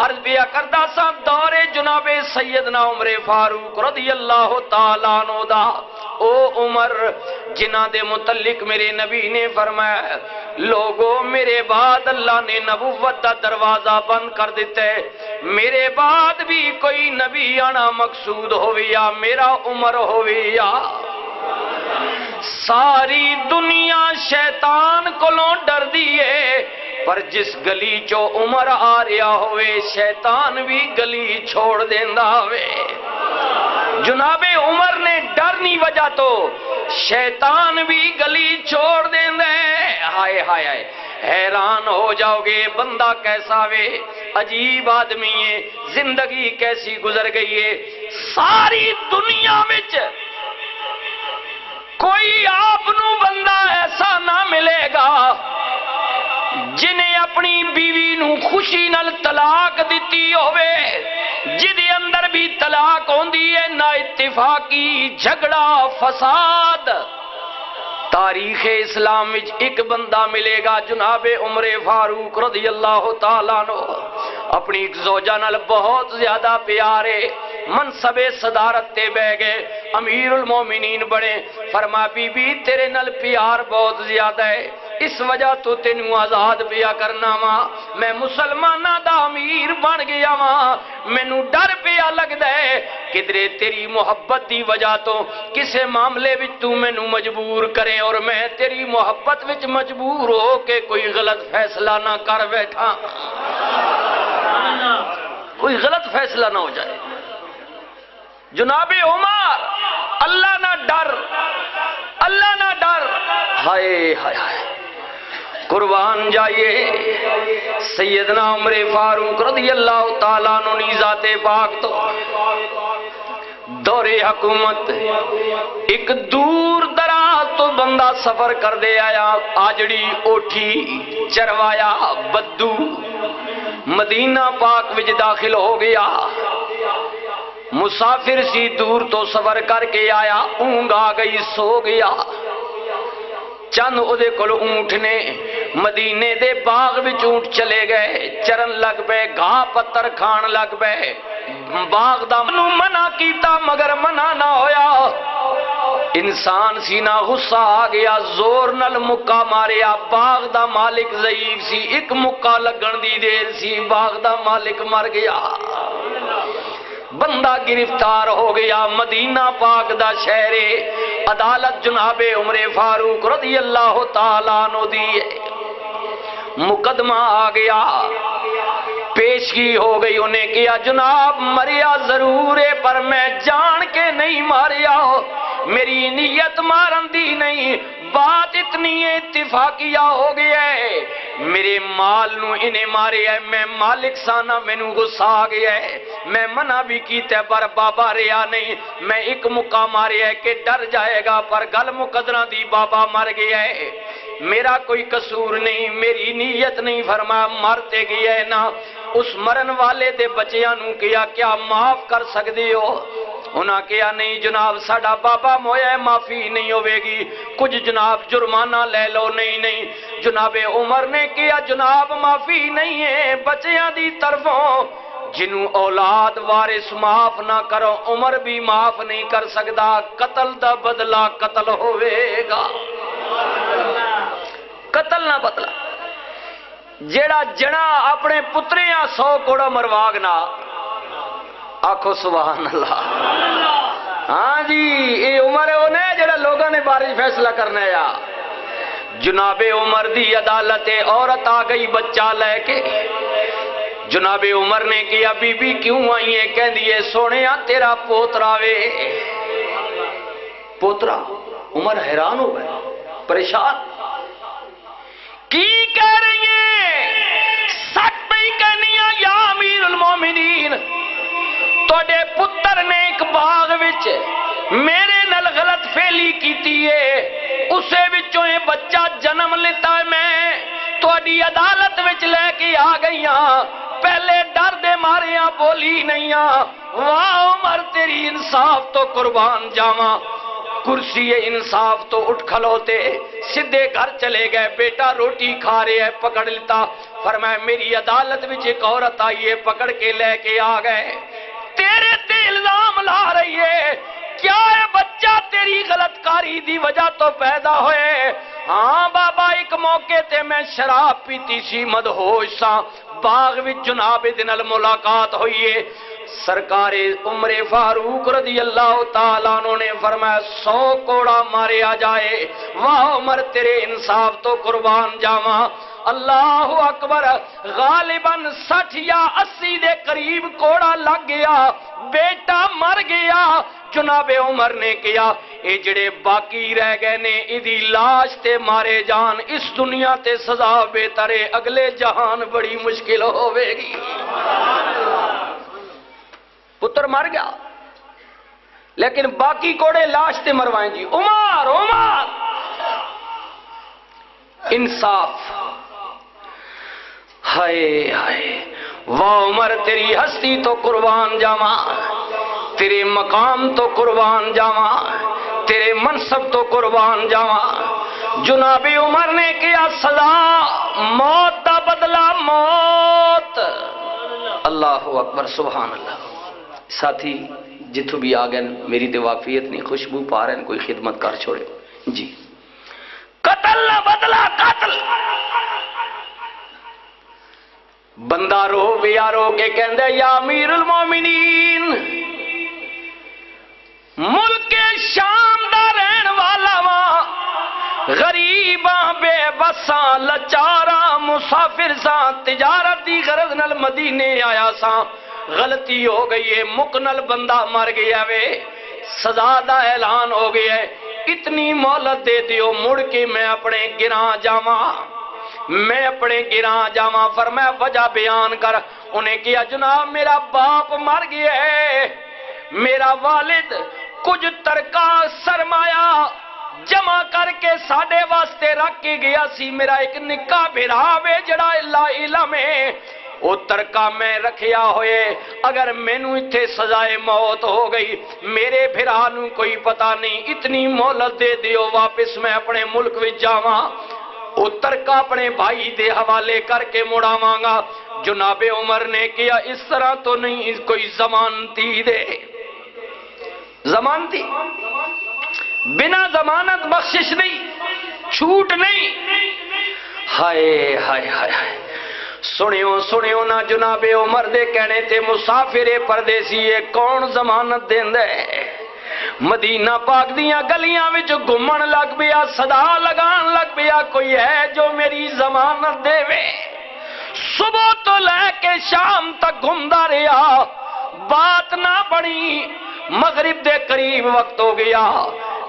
عرض بیا کردا سا دور جناب سیدنا عمر فاروق رضی اللہ تعالیٰ عنہ دا او عمر جنہ دے متعلق میرے نبی نے فرمایا لوگوں میرے بعد اللہ نے نبوت دا دروازہ بند کر دیتا ہے، میرے بعد بھی کوئی نبی آنا مقصود ہوئی یا میرا عمر ہوئی یا ساری دنیا شیطان کولوں ڈر دیئے پر جس گلی چو عمر آ رہا ہوئے شیطان بھی گلی چھوڑ دیندا ہوئے۔ جناب عمر نے ڈرنی وجہ تو شیطان بھی گلی چھوڑ دیندے۔ ہائے ہائے ہائے حیران ہو جاؤ گے بندہ کیسا وے، عجیب آدمی ہے، زندگی کیسی گزر گئی ہے۔ ساری دنیا وچ کوئی آپ نو بندہ ایسا نہ ملے گا جنہیں اپنی بیوی نو خوشی نال طلاق دیتی ہوئے، جدے اندر بھی طلاق ہوندی ہے نہ اتفاقی جھگڑا فساد۔ تاریخ اسلام وچ ایک بندہ ملے گا جناب عمر فاروق رضی اللہ تعالیٰ عنہ، اپنی ایک زوجہ نال بہت زیادہ پیارے، منصب صدارت تے بہ گئے، امیر المومنین بڑے، فرما بی بی تیرے نال پیار بہت زیادہ ہے، اس وجہ تو تینوں آزاد پیا کرنا وا، میں مسلمانہ دا امیر بن گیا وا، مینوں ڈر پیا لگدا ہے کدرے تیری محبت دی وجہ تو کسے معاملے وچ تو مینوں مجبور کرے اور میں تیری محبت وچ مجبور ہو کے کوئی غلط فیصلہ نہ کر بیٹھا، کوئی غلط فیصلہ نہ ہو جائے۔ جناب عمر اللہ نہ ڈر، اللہ نہ ڈر، ہائے ہائے ہائے قربان جائیے سیدنا عمر فاروق رضی اللہ تعالیٰ عنہ ذات پاک تو دور حکومت ایک دور دراز تو بندہ سفر کر دے آیا، آجڑی اوٹھی چروایا بدو مدینہ پاک وچ داخل ہو گیا، مسافر سی دور تو سفر کر کے آیا، اونگ آ گئی سو گیا، چند او دے کول اونٹ نے مدینے دے باغ وچ اونٹ چلے گئے، چرن لگ پے، گھاہ پتر کھان لگ پے، باغ دا منع کیتا مگر منع نہ ہویا، انسان سی نہ غصہ آ گیا، زور نل مکہ ماریا، باغ دا مالک ضعیف سی، ایک مکہ لگن دی دیر سی، باغ دا مالک مر گیا، بندہ گرفتار ہو گیا، مدینہ پاک دا شہر عدالت جناب عمر فاروق رضی اللہ تعالیٰ عنہ دی مقدمہ آ گیا، پیشگی ہو گئی، انہیں کیا جناب مریا ضرور ہے پر میں جان کے نہیں ماریا، میری نیت مارن دی نہیں، بات اتنی اتفاقیہ ہو گیا ہے، میرے مال نو انہیں مارے ہے، میں مالک سانا مینو غصہ آ گیا ہے، میں منع بھی کیتا ہے پر بابا ریا نہیں، میں ایک مکہ مارے ہے کہ ڈر جائے گا پر گل مقدرہ دی بابا مر گیا ہے، میرا کوئی قصور نہیں، میری نیت نہیں، فرمایا مرتے گیا ہے نا، اس مرن والے دے بچیاں نو کیا معاف کر سکتے ہو؟ انہاں کیا نہیں جناب ساڈا بابا مویا ہے معافی نہیں ہوے گی، کچھ جناب جرمانہ لے لو، نہیں جناب عمر نے کیا جناب معافی نہیں ہے بچیاں دی طرفوں، جنوں اولاد وارث معاف نہ کرو عمر بھی معاف نہیں کر سکتا، قتل دا بدلہ قتل ہوئے گا، قتل نہ بدلہ، جیڑا جنا اپنے پتریاں 100 کوڑا مرواگنا، آکھو سبحان اللہ، ہاں جی یہ عمر انہیں جڑا لوگوں نے بارش فیصلہ کرنا ہے، جناب عمر دی عدالت عورت آ گئی بچہ لے کے، جناب عمر نے کیا بی بی کیوں آئی ہے؟ کہہ دیئے سونیا تیرا پوترا وے، پوترا؟ عمر حیران ہو گئے، پریشان، کی کہہ رہی ہیں؟ سچ پہ کہنی یا امیر المومنین توڑے پتر نے ایک باغ وچ میرے نال غلط فعلی کیتی ہے، اسے وچوں یہ بچہ جنم لیتا ہے، میں توڑی عدالت وچ لے کے آ گئی ہاں، پہلے ڈر دے ماریاں بولی نہیں ہاں، واہ عمر تیری انصاف تو قربان جاواں، کرسی انصاف تو اٹھ کھلوتے، سدھے گھر چلے گئے، بیٹا روٹی کھا رہے ہیں، پکڑ لیتا، فرمایا میری عدالت وچ ایک عورت آئی ہے، پکڑ کے لے کے آ گئے، تیرے تے الزام لا رہی ہے، کیا ہے بچہ تیری غلط کاری دی وجہ تو پیدا ہوئے؟ ہاں بابا ایک موقع تے میں شراب پیتی سی، مدہوش سا، باغ وچ جناب دے نال ملاقات ہوئی ہے، سرکار عمر فاروق رضی اللہ تعالیٰ عنہ نے فرمایا 100 کوڑا مارے آ جائے، واہ عمر تیرے انصاف تو قربان جاواں، اللہ اکبر، غالباً 60 یا 80 دے قریب کوڑا لگ گیا، بیٹا مر گیا، جناب عمر نے کیا اے جڑے باقی رہ گئے نے ایدی لاش تے مارے جان، اس دنیا تے سزا بہتر ہے، اگلے جہان بڑی مشکل ہوے گی۔ پتر مر گیا لیکن باقی کوڑے لاش تے مروائیں جی، عمر انصاف، ہائے ہائے، واہ عمر تیری ہستی تو قربان جاواں، تیرے مقام تو قربان جاواں، تیرے منصب تو قربان جاواں۔ جناب عمر نے کیا سزا، موت دا بدلہ موت۔ اللہ اکبر، سبحان اللہ۔ ساتھی جتھو بھی آ گئے میری تے واقفیت نہیں، خوشبو پا رہے ہیں، کوئی خدمت کر چھوڑے جی۔ قتل نہ بدلا قتل، بندہ رو بیا رو کے کہندے یا امیر المومنین، ملک شام دا رہن والا واں، غریباں بے بساں لچاراں مسافر ساں، تجارت دی غرض نال مدینے آیا ساں، غلطی ہو گئی ہے، مکنل بندہ مر گیا وے، سزا دا اعلان ہو گیا ہے، اتنی مہلت دے دیو، مڑ کے میں اپنے گراں جاواں، میں اپنے گراں جاواں۔ فرمایا وجہ بیان کر، انہیں کیا جناب میرا باپ مر گیا ہے، میرا والد کچھ ترکہ سرمایہ جمع کر کے ساڈے واسطے رکھ کے گیا سی، میرا ایک نکا بھرا وے جڑا لا علم ہے، وہ ترکہ میں رکھیا ہوئے، اگر مینوں اتھے سزائے موت ہو گئی، میرے بھرا نوں کوئی پتہ نہیں، اتنی مہلت دے دیو، واپس میں اپنے ملک وچ جاواں، وہ ترکہ اپنے بھائی دے حوالے کر کے مڑاواں گا۔ جناب عمر نے کیا اس طرح تو نہیں، کوئی ضمانتی دے، ضمانتی بنا ضمانت بخشش نہیں، چھوٹ نہیں۔ ہائے ہائے ہائے ہائے، سنیو نا جناب عمر دے کہنے تے مسافر پردیسی کون ضمانت دیندے؟ مدینہ پاک دیاں گلیاں وچ گھومن لگ پیا، صدا لگان لگ پیا، کوئی ہے جو میری ضمانت دے وے؟ صبح تو لے کے شام تک گھومدا رہیا، بات نہ بنی، مغرب دے قریب وقت ہو گیا،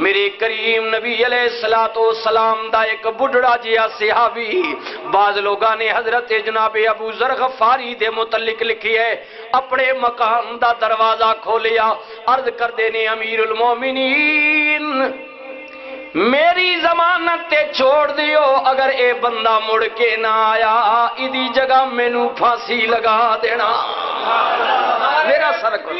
میرے کریم نبی علیہ السلام دا ایک بڑھڑا جیا صحابی، بعض لوگاں نے حضرت جناب ابو ذر غفاری دے متعلق لکھی ہے، اپنے مکان دا دروازہ کھولیا، عرض کر دینے امیر المومنین میری ضمانت تے چھوڑ دیو، اگر اے بندہ مڑ کے نہ آیا ایدی جگہ مینوں پھانسی لگا دینا، میرا سر کو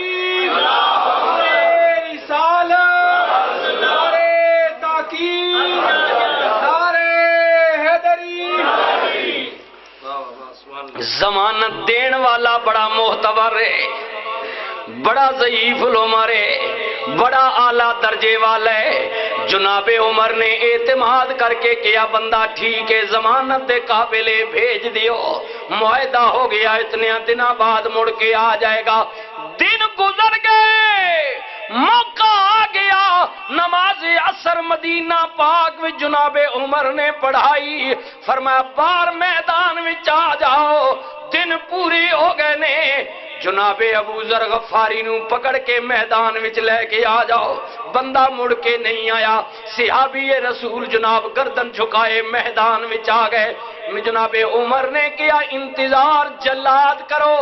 ضمانت دین والا بڑا معتبر ہے، بڑا ضعیف العمر ہے، بڑا اعلیٰ درجے والا ہے۔ جناب عمر نے اعتماد کر کے کیا بندہ ٹھیک ہے، ضمانت دے قابل بھیج دیو، معاہدہ ہو گیا، اتنے دنوں بعد مڑ کے آ جائے گا۔ دن گزر گئے، موقع آ گیا، نماز عصر مدینہ پاک میں جناب عمر نے پڑھائی، فرمایا بار میدان میں آ جاؤ، دن پوری ہو گئے نے، جناب ابو ذر غفاری نو پکڑ کے میدان وچ لے کے آ جاؤ، بندہ مڑ کے نہیں آیا، صحابی رسول جناب گردن جھکائے میدان وچ آ گئے۔ جناب عمر نے کیا انتظار، جلاد کرو،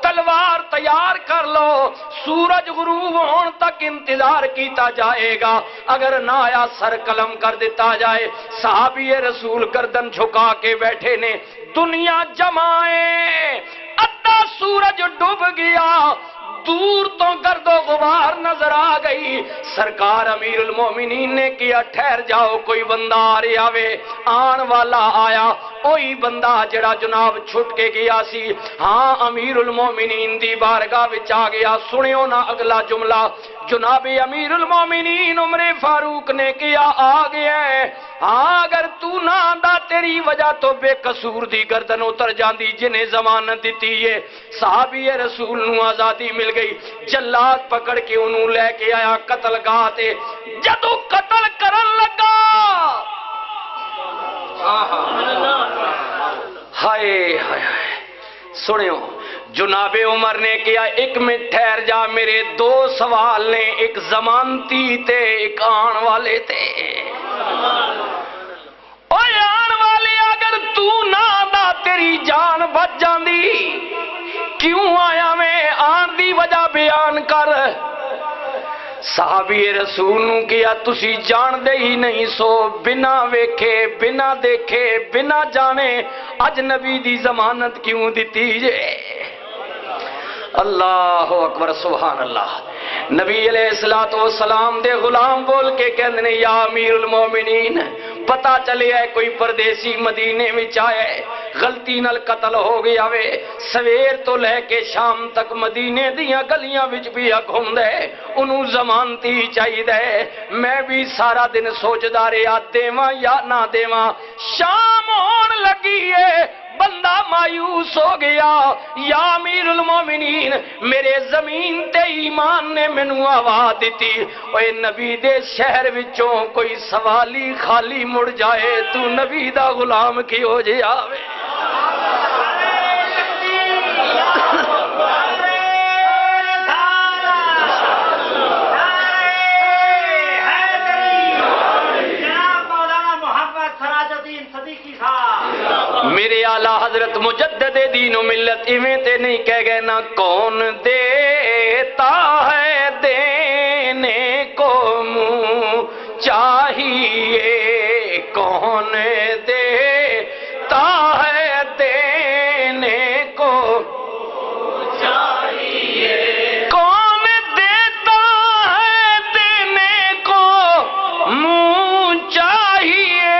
تلوار تیار کر لو، سورج غروب ہون تک انتظار کیتا جائے گا، اگر نہ آیا سر قلم کر دیتا جائے۔ صحابی رسول گردن جھکا کے بیٹھے نے، دنیا جمائے، ادھا سورج ڈوب گیا، دور تو گرد و غبار نظر آ گئی، سرکار امیر المومنین نے کیا ٹھہر جاؤ، کوئی بندہ آ رہا وے، آن والا آیا، اوہی بندہ جڑا جناب چھٹ کے گیا سی ہاں امیر المومنین دی بارگاہ وچ آ گیا. سنیو نا اگلا جملہ جناب امیر المومنین عمر فاروق نے کیا آ گیا ہے ہاں اگر تو نہ آندا تیری وجہ تو بے قصور دی گردن اتر جاندی جنہیں ضمانت دیتی ہے. صحابی رسول نو آزادی مل گئی. جلاد پکڑ کے انہوں لے کے آیا قتل گاہ تے جدو قتل کرن لگا ہائے ہائے سنیو جناب عمر نے کیا ایک منٹ ٹھہر جا میرے دو سوال نے ایک ضمانتی تے ایک آن والے تے. اوے آن والے اگر تو نہ آندا تیری جان بچ جاندی کیوں آیا میں آن دی وجہ بیان کر. صحابی رسول نو کیا تسی جان دے ہی نہیں سو بنا ویکھے بنا دیکھے بنا جانے اجنبی دی ضمانت کیوں دیتی جے. اللہ اکبر سبحان اللہ. نبی علیہ السلام دے غلام بول کے کہندے نے یا امیر المومنین پتا چلے ہے کوئی پردیسی مدینے میں آئے غلطی نال قتل ہو گیا وے سویر تو لے کے شام تک مدینے دیاں گلیاں وچ بھی گھوم دے انہوں ضمانتی چاہیے دے. میں بھی سارا دن سوچدا رہیا دیواں یا نہ دیواں. شام ہون لگی ہے بندہ مایوس ہو گیا یا امیر المومنین میرے زمین تے ایمان نے مینوں آواز دیتی اوے نبی دے شہر وچوں کوئی سوالی خالی مڑ جائے تو نبی دا غلام کی ہو جے آوے. میرے اعلیٰ حضرت مجدد دین و ملت ایویں تے نہیں کہہ گئے نا کون دیتا ہے دینے کو منہ چاہیے کون دیتا ہے دینے کو چاہیے کون دیتا ہے دینے کو منہ چاہیے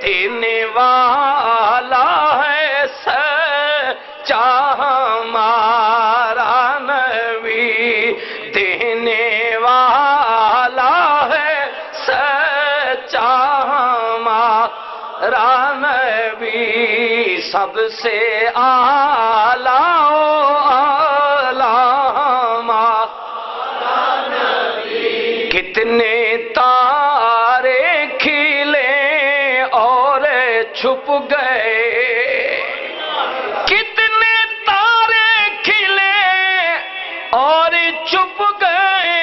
دینے والا ہے سچا ہمارا نبی دینے والا ہے سچا ہمارا نبی سب سے اعلیٰ کتنے تارے کھلے اور چھپ گئے کتنے تارے کھلے اور چھپ گئے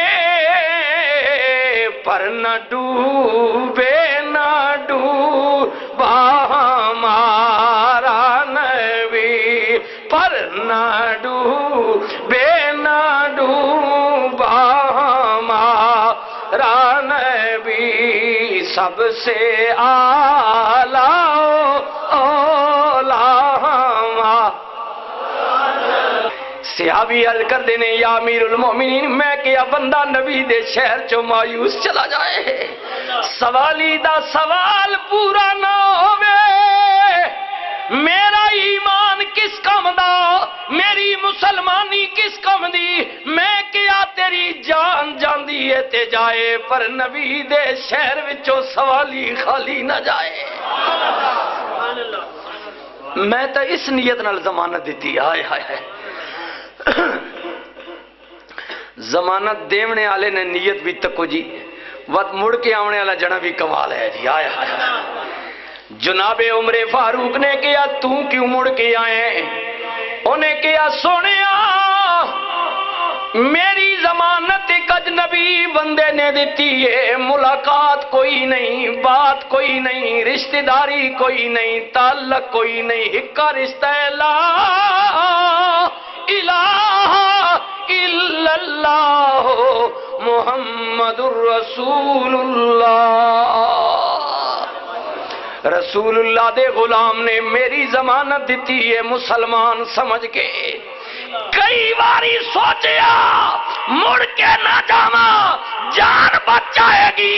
پر نہ ڈوبے نہ ڈوبا ہمارا نبی پر نہ ڈوبے نہ ڈوبا ہمارا نبی سب سے اعلیٰ صحابی عرض کر دینے یا امیر المومنین میں کیا بندہ نبی دے شہر چو مایوس چلا جائے سوالی دا سوال پورا نہ ہوئے میرا ایمان کس کم دا میری مسلمانی کس کم دی میں کیا تیری جان جاندی ہے تے جائے پر نبی دے شہر وچوں سوالی خالی نہ جائے. میں تو اس نیت نال ضمانت دیتی ہائے ہائے ہائے ضمانت دیونے والے نے نیت بھی تکو جی وقت مڑ کے آونے والا جنا بھی کمال ہے جی آئے آئے. جناب عمر فاروق نے کیا تو کیوں مڑ کے آئے انہیں کیا سونیا میری ضمانت ایک اجنبی بندے نے دیتی ہے ملاقات کوئی نہیں بات کوئی نہیں رشتہ داری کوئی نہیں تعلق کوئی نہیں ہکا رشتہ لا الہ الا اللہ محمد الرسول اللہ. رسول اللہ دے غلام نے میری ضمانت دیتی ہے مسلمان سمجھ کے کئی باری سوچیا مڑ کے نہ جاواں جان بچ جائے گی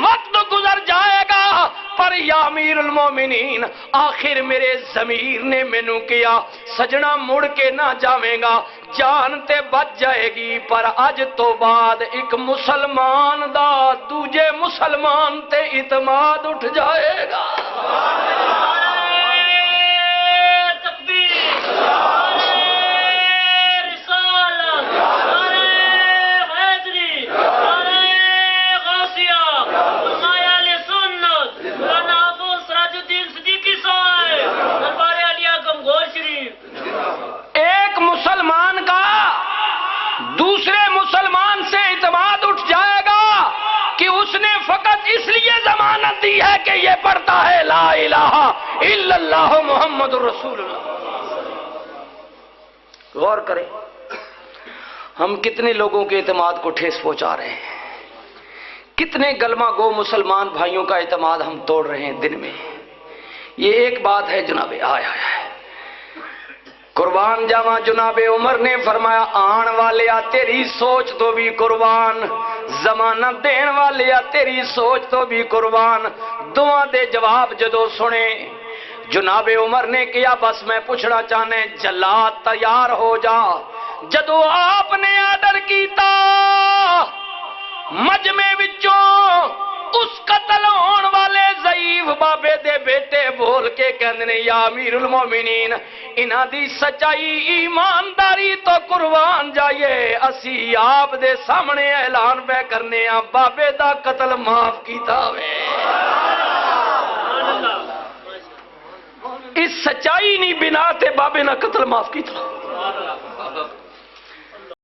وقت گزر جائے گا پر یا امیر المومنین آخر میرے ضمیر نے مینوں کیا سجنا مڑ کے نہ جاویں گا، جان تے بچ جائے گی، پر اج تو بعد ایک مسلمان دا دوجے مسلمان تے اعتماد اٹھ جائے گا۔ ایک مسلمان کا دوسرے مسلمان سے اعتماد اٹھ جائے گا کہ اس نے فقط اس لیے ضمانت دی ہے کہ یہ پڑھتا ہے لا الہ الا اللہ محمد رسول اللہ۔ غور کریں ہم کتنے لوگوں کے اعتماد کو ٹھیس پہنچا رہے ہیں، کتنے گلمہ گو مسلمان بھائیوں کا اعتماد ہم توڑ رہے ہیں دن میں۔ یہ ایک بات ہے جناب قربان جاواں جناب عمر نے فرمایا آن والیا تیری سوچ تو بھی قربان، ضمانت دین والیا تیری سوچ تو بھی قربان۔ دعا دے جواب جدو سنے جناب عمر نے کیا بس میں پوچھنا چاہنے جلاد تیار ہو جا۔ جدو آپ نے آرڈر کیتا مجمع وچوں اس قتل ہون والے ضعیف بابے دے بیٹے بول کے کہندے یا امیر المومنین انہاں دی سچائی ایمانداری تو قربان جائیے، اسی آپ دے سامنے اعلان پہ کرنے ہاں بابے دا قتل معاف کیتا ہوئے۔ اس سچائی نہیں بنا تے بابے نہ قتل معاف کیتا۔